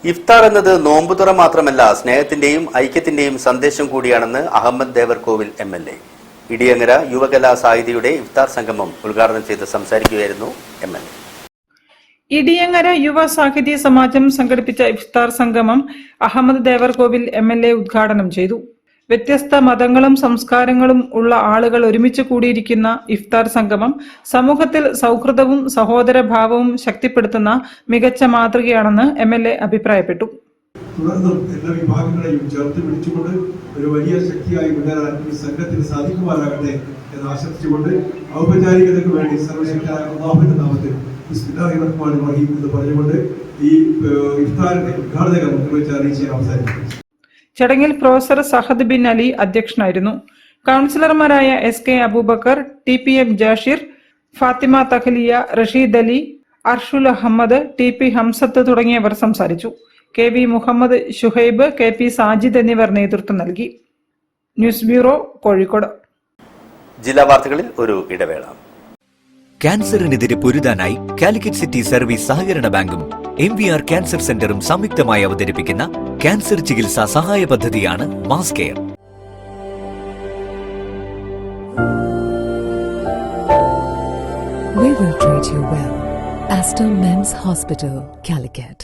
ഇഫ്താർ എന്നത് നോമ്പുതുറ മാത്രമല്ല, സ്നേഹത്തിന്റെയും ഐക്യത്തിന്റെയും സന്ദേശം കൂടിയാണെന്ന് അഹമ്മദ് ദേവർകോവിൽ MLA. ഇടിയങ്ങര യുവകലാ സാഹിതിയുടെ ഇഫ്താർ സംഗമം ഉദ്ഘാടനം ചെയ്ത് സംസാരിക്കുകയായിരുന്നു MLA. ഇടിയങ്ങര യുവ സാഹിത്യ സമാജം സംഘടിപ്പിച്ച ഇഫ്താർ സംഗമം അഹമ്മദ് ദേവർകോവിൽ MLA ഉദ്ഘാടനം ചെയ്തു. വ്യത്യസ്ത മതങ്ങളും സംസ്കാരങ്ങളും ഉള്ള ആളുകൾ ഒരുമിച്ച് കൂടിയിരിക്കുന്ന ഇഫ്താർ സംഗമം സമൂഹത്തിൽ സൗഹൃദവും സഹോദരഭാവവും ശക്തിപ്പെടുത്തുന്ന മികച്ച മാതൃകയാണെന്ന് MLA അഭിപ്രായപ്പെട്ടു. തുടർന്നും എല്ലാ വിഭാഗങ്ങളെയും ചേർത്ത് പിടിച്ചുകൊണ്ട് ഒരു വലിയ ശക്തിയായി മുന്നേറാൻ ഈ സംഘത്തിന് സാധിക്കുമാറാകട്ടെ എന്ന് ആശംസിച്ചുകൊണ്ട് ഔപചാരികതയ്ക്ക് വേണ്ടി സർവശക്തനായ അല്ലാഹുവിന്റെ നാമത്തിൽ ബിസ്മില്ലാഹിർ റഹ്മാനിർ റഹീം എന്ന് പറഞ്ഞുകൊണ്ട് ഈ ഇഫ്താറിന്റെ ഉദ്ഘാടനം നിർവഹിച്ച് അറിയിച്ച് അവസാനിപ്പിക്കുന്നു. ചടങ്ങിൽ പ്രൊഫസർ സഹദ് ബിൻ അലി അധ്യക്ഷനായിരുന്നു. കൗൺസിലർമാരായ SK Abubakar, TPM Jashir, Fathima തഖലിയ, Rasheed Ali, അർഷുൽ Ahmed, TP Hamzath തുടങ്ങിയവർ സംസാരിച്ചു. KV മുഹമ്മദ് ഷുഹൈബ്, KP സാജിദ് എന്നിവർ നേതൃത്വം നൽകി. News bureau, Kozhikode. ജില്ലാ വാർത്തകളിൽ ഒരു ഇടവേള. ക്യാൻസറിനെതിരെ പൊരുതാനായി കാലിക്കറ്റ് സിറ്റി സർവീസ് സഹകരണ ബാങ്കും MVR ക്യാൻസർ സെന്ററും സംയുക്തമായി അവതരിപ്പിക്കുന്ന ക്യാൻസർ ചികിത്സാ സഹായ പദ്ധതിയാണ് mass care. We will treat you well. Astor Men's Hospital, Calicut.